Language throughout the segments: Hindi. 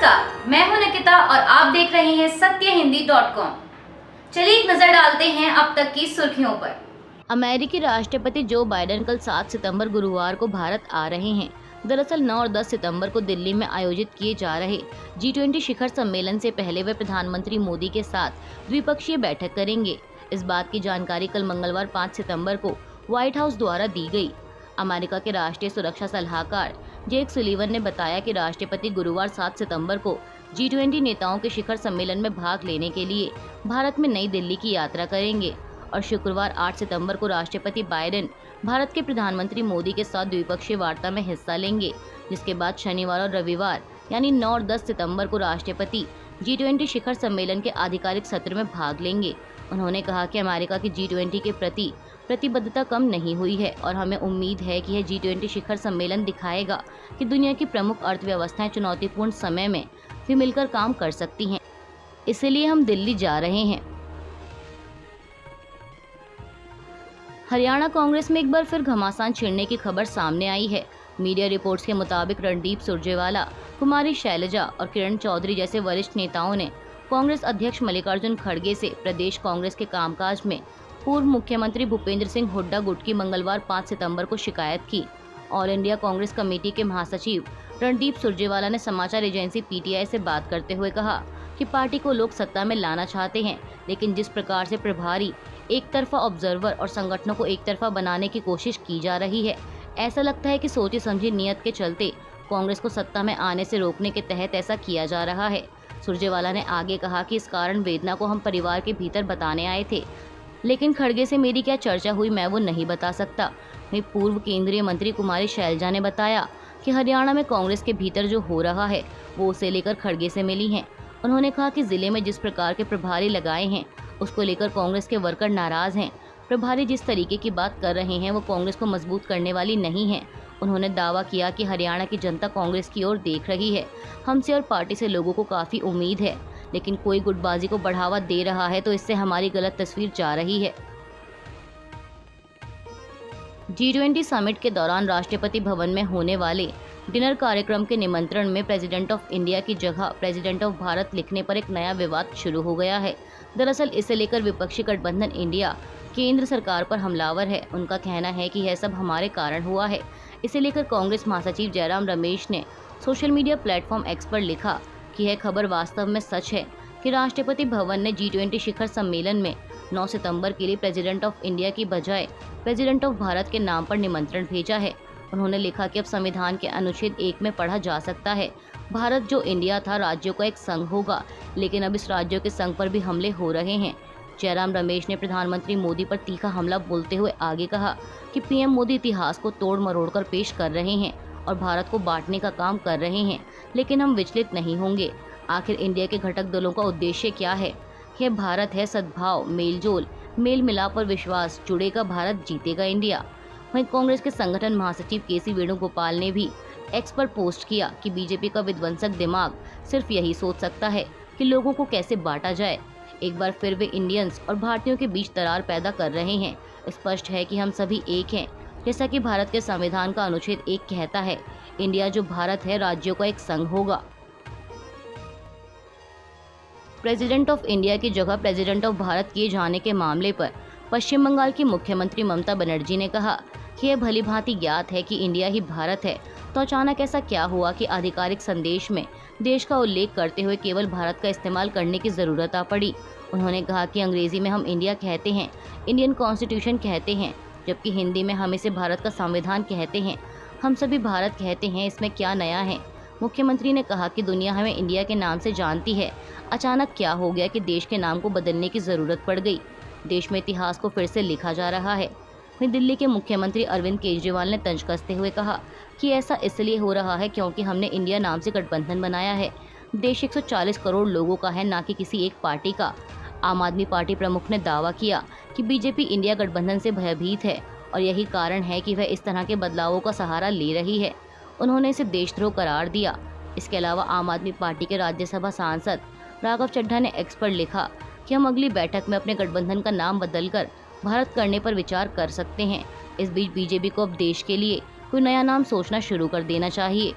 नमस्कार, मैं हूं निकिता और आप देख रहे हैं सत्यहिंदी.com। चलिए एक नजर डालते हैं अब तक की सुर्खियों पर। अमेरिकी राष्ट्रपति जो बाइडेन कल 7 सितंबर गुरुवार को भारत आ रहे हैं। दरअसल 9 और 10 सितंबर को दिल्ली में आयोजित किए जा रहे G20 शिखर सम्मेलन से पहले वे प्रधानमंत्री मोदी के साथ द्विपक्षीय बैठक करेंगे। इस बात की जानकारी कल मंगलवार 5 सितंबर को व्हाइट हाउस द्वारा दी गई। अमेरिका के राष्ट्रीय सुरक्षा सलाहकार जेक सुलिवन ने बताया कि राष्ट्रपति गुरुवार 7 सितंबर को G20 नेताओं के शिखर सम्मेलन में भाग लेने के लिए भारत में नई दिल्ली की यात्रा करेंगे और शुक्रवार 8 सितंबर को राष्ट्रपति बाइडेन भारत के प्रधानमंत्री मोदी के साथ द्विपक्षीय वार्ता में हिस्सा लेंगे, जिसके बाद शनिवार और रविवार यानी 9 और 10 सितंबर को राष्ट्रपति G20 शिखर सम्मेलन के आधिकारिक सत्र में भाग लेंगे। उन्होंने कहा कि अमेरिका की G20 के प्रति प्रतिबद्धता कम नहीं हुई है और हमें उम्मीद है कि यह G20 शिखर सम्मेलन दिखाएगा कि दुनिया की प्रमुख अर्थव्यवस्थाएं चुनौतीपूर्ण समय में भी मिलकर काम कर सकती हैं। इसलिए हम दिल्ली जा रहे हैं। हरियाणा कांग्रेस में एक बार फिर घमासान छिड़ने की खबर सामने आई है। मीडिया रिपोर्ट्स के मुताबिक रणदीप सुरजेवाला, कुमारी शैलजा और किरण चौधरी जैसे वरिष्ठ नेताओं ने कांग्रेस अध्यक्ष मल्लिकार्जुन खड़गे से प्रदेश कांग्रेस के कामकाज में पूर्व मुख्यमंत्री भूपेंद्र सिंह हुड्डा गुट की मंगलवार 5 सितंबर को शिकायत की। ऑल इंडिया कांग्रेस कमेटी के महासचिव रणदीप सुरजेवाला ने समाचार एजेंसी PTI से बात करते हुए कहा कि पार्टी को लोग सत्ता में लाना चाहते हैं, लेकिन जिस प्रकार से प्रभारी एक तरफा ऑब्जर्वर और संगठनों को एक तरफा बनाने की कोशिश की जा रही है, ऐसा लगता है कि सोची समझी नियत के चलते कांग्रेस को सत्ता में आने से रोकने के तहत ऐसा किया जा रहा है। सुरजेवाला ने आगे कहा कि इस कारण वेदना को हम परिवार के भीतर बताने आए थे, लेकिन खड़गे से मेरी क्या चर्चा हुई मैं वो नहीं बता सकता। वहीं पूर्व केंद्रीय मंत्री कुमारी शैलजा ने बताया कि हरियाणा में कांग्रेस के भीतर जो हो रहा है वो उसे लेकर खड़गे से मिली हैं। उन्होंने कहा कि जिले में जिस प्रकार के प्रभारी लगाए हैं उसको लेकर कांग्रेस के वर्कर नाराज हैं। प्रभारी जिस तरीके की बात कर रहे हैं वो कांग्रेस को मजबूत करने वाली नहीं है। उन्होंने दावा किया कि हरियाणा की जनता कांग्रेस की ओर देख रही है। हमसे और पार्टी से लोगों को काफ़ी उम्मीद है, लेकिन कोई गुटबाजी को बढ़ावा दे रहा है तो इससे हमारी गलत तस्वीर जा रही है। G20 समिट के दौरान राष्ट्रपति भवन में होने वाले डिनर कार्यक्रम के निमंत्रण में प्रेसिडेंट ऑफ इंडिया की जगह प्रेसिडेंट ऑफ भारत लिखने पर एक नया विवाद शुरू हो गया है। दरअसल इसे लेकर विपक्षी गठबंधन इंडिया केंद्र सरकार पर हमलावर है। उनका कहना है कि यह सब हमारे कारण हुआ है। इसे लेकर कांग्रेस महासचिव जयराम रमेश ने सोशल मीडिया प्लेटफॉर्म X पर लिखा कि यह खबर वास्तव में सच है कि राष्ट्रपति भवन ने G20 शिखर सम्मेलन में 9 सितंबर के लिए प्रेसिडेंट ऑफ इंडिया की बजाय प्रेसिडेंट ऑफ भारत के नाम पर निमंत्रण भेजा है। उन्होंने लिखा कि अब संविधान के अनुच्छेद 1 में पढ़ा जा सकता है, भारत जो इंडिया था राज्यों का एक संघ होगा, लेकिन अब इस राज्यों के संघ पर भी हमले हो रहे हैं। जयराम रमेश ने प्रधानमंत्री मोदी पर तीखा हमला बोलते हुए आगे कहा कि PM मोदी इतिहास को तोड़ मरोड़ कर पेश कर रहे हैं और भारत को बांटने का काम कर रहे हैं, लेकिन हम विचलित नहीं होंगे। आखिर इंडिया के घटक दलों का उद्देश्य क्या है? यह भारत है, सद्भाव, मेलजोल, मेल मिलाप और विश्वास, जुड़ेगा भारत, जीतेगा इंडिया। वहीं कांग्रेस के संगठन महासचिव KC वेणुगोपाल ने भी X पर पोस्ट किया कि बीजेपी का विध्वंसक दिमाग सिर्फ यही सोच सकता है कि लोगों को कैसे बांटा जाए। एक बार फिर वे इंडियंस और भारतीयों के बीच दरार पैदा कर रहे हैं। स्पष्ट है कि हम सभी एक हैं, जैसा कि भारत के संविधान का अनुच्छेद 1 कहता है, इंडिया जो भारत है राज्यों का एक संघ होगा। प्रेसिडेंट ऑफ इंडिया की जगह प्रेसिडेंट ऑफ भारत किए जाने के मामले पर पश्चिम बंगाल की मुख्यमंत्री ममता बनर्जी ने कहा कि यह भली भांति ज्ञात है कि इंडिया ही भारत है, तो अचानक ऐसा क्या हुआ कि आधिकारिक संदेश में देश का उल्लेख करते हुए केवल भारत का इस्तेमाल करने की ज़रूरत आ पड़ी। उन्होंने कहा कि अंग्रेजी में हम इंडिया कहते हैं, इंडियन कॉन्स्टिट्यूशन कहते हैं, जबकि हिंदी में हम इसे भारत का संविधान कहते हैं। हम सभी भारत कहते हैं, इसमें क्या नया है? मुख्यमंत्री ने कहा कि दुनिया हमें इंडिया के नाम से जानती है, अचानक क्या हो गया कि देश के नाम को बदलने की ज़रूरत पड़ गई? देश में इतिहास को फिर से लिखा जा रहा है। वहीं दिल्ली के मुख्यमंत्री अरविंद केजरीवाल ने तंज कसते हुए कहा कि ऐसा इसलिए हो रहा है क्योंकि हमने इंडिया नाम से गठबंधन बनाया है। देश 140 करोड़ लोगों का है, ना कि किसी एक पार्टी का। आम आदमी पार्टी प्रमुख ने दावा किया कि बीजेपी इंडिया गठबंधन से भयभीत है और यही कारण है कि वह इस तरह के बदलावों का सहारा ले रही है। उन्होंने इसे देशद्रोह करार दिया। इसके अलावा आम आदमी पार्टी के राज्यसभा सांसद राघव चड्ढा ने X पर लिखा कि हम अगली बैठक में अपने गठबंधन का नाम बदलकर भारत करने पर विचार कर सकते हैं। इस बीच बीजेपी को अब देश के लिए कोई नया नाम सोचना शुरू कर देना चाहिए।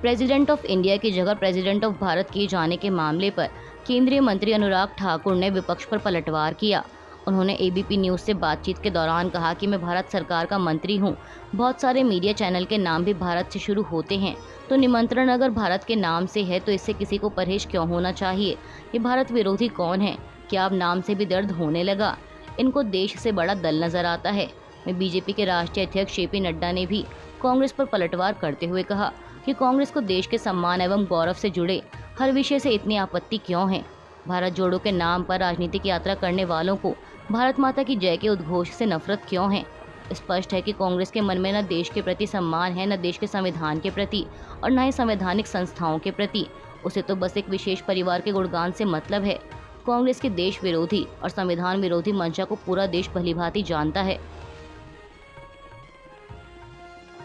प्रेसिडेंट ऑफ इंडिया की जगह प्रेसिडेंट ऑफ भारत किए जाने के मामले पर केंद्रीय मंत्री अनुराग ठाकुर ने विपक्ष पर पलटवार किया। उन्होंने एबीपी न्यूज़ से बातचीत के दौरान कहा कि मैं भारत सरकार का मंत्री हूं। बहुत सारे मीडिया चैनल के नाम भी भारत से शुरू होते हैं, तो निमंत्रण अगर भारत के नाम से है तो इससे किसी को परहेज क्यों होना चाहिए? ये भारत विरोधी कौन है? क्या अब नाम से भी दर्द होने लगा? इनको देश से बड़ा दल नजर आता है। में बीजेपी के राष्ट्रीय अध्यक्ष जेपी नड्डा ने भी कांग्रेस पर पलटवार करते हुए कहा कि कांग्रेस को देश के सम्मान एवं गौरव से जुड़े हर विषय से इतनी आपत्ति क्यों है? भारत जोड़ो के नाम पर राजनीतिक यात्रा करने वालों को भारत माता की जय के उद्घोष से नफरत क्यों है? स्पष्ट है कि कांग्रेस के मन में न देश के प्रति सम्मान है, न देश के संविधान के प्रति और न ही संवैधानिक संस्थाओं के प्रति। उसे तो बस एक विशेष परिवार के गुणगान से मतलब है। कांग्रेस के देश विरोधी और संविधान विरोधी मंशा को पूरा देश भलीभांति जानता है।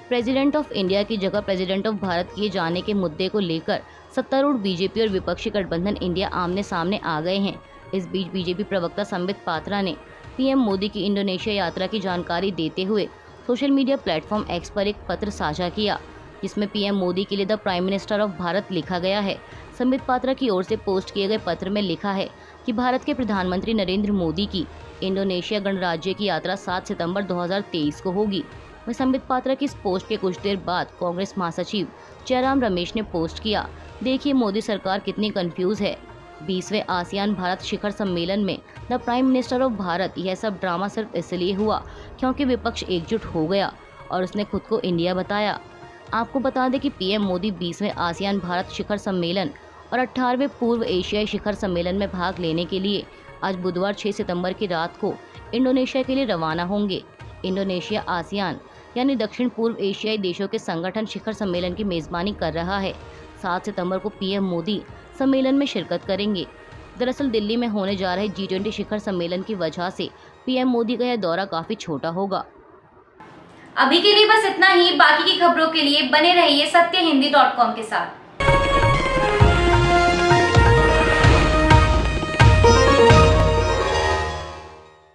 प्रेसिडेंट ऑफ इंडिया की जगह प्रेसिडेंट ऑफ भारत किए जाने के मुद्दे को लेकर सत्तारूढ़ बीजेपी और विपक्षी गठबंधन इंडिया आमने सामने आ गए हैं। इस बीच बीजेपी प्रवक्ता संबित पात्रा ने पीएम मोदी की इंडोनेशिया यात्रा की जानकारी देते हुए सोशल मीडिया प्लेटफॉर्म एक्स पर एक पत्र साझा किया, जिसमें पीएम मोदी के लिए the prime minister of Bharat लिखा गया है। संबित पात्रा की ओर से पोस्ट किए गए पत्र में लिखा है कि भारत के प्रधानमंत्री नरेंद्र मोदी की इंडोनेशिया गणराज्य की यात्रा 7 सितंबर 2023 को होगी। वहीं संबित पात्रा की इस पोस्ट के कुछ देर बाद कांग्रेस महासचिव जयराम रमेश ने पोस्ट किया, देखिए मोदी सरकार कितनी कंफ्यूज है। 20वें आसियान भारत शिखर सम्मेलन में the prime minister of Bharat, यह सब ड्रामा सिर्फ इसलिए हुआ क्योंकि विपक्ष एकजुट हो गया और उसने खुद को इंडिया बताया। आपको बता दें कि पीएम मोदी 20वें आसियान भारत शिखर सम्मेलन और 18वें पूर्व एशियाई शिखर सम्मेलन में भाग लेने के लिए आज बुधवार 6 सितंबर की रात को इंडोनेशिया के लिए रवाना होंगे। इंडोनेशिया आसियान यानी दक्षिण पूर्व एशियाई देशों के संगठन शिखर सम्मेलन की मेजबानी कर रहा है। 7 सितंबर को पीएम मोदी सम्मेलन में शिरकत करेंगे। दरअसल दिल्ली में होने जा रहे G20 शिखर सम्मेलन की वजह से पीएम मोदी का यह दौरा काफी छोटा होगा। अभी के लिए बस इतना ही। बाकी की खबरों के लिए बने रहिए सत्यहिंदी.com के साथ।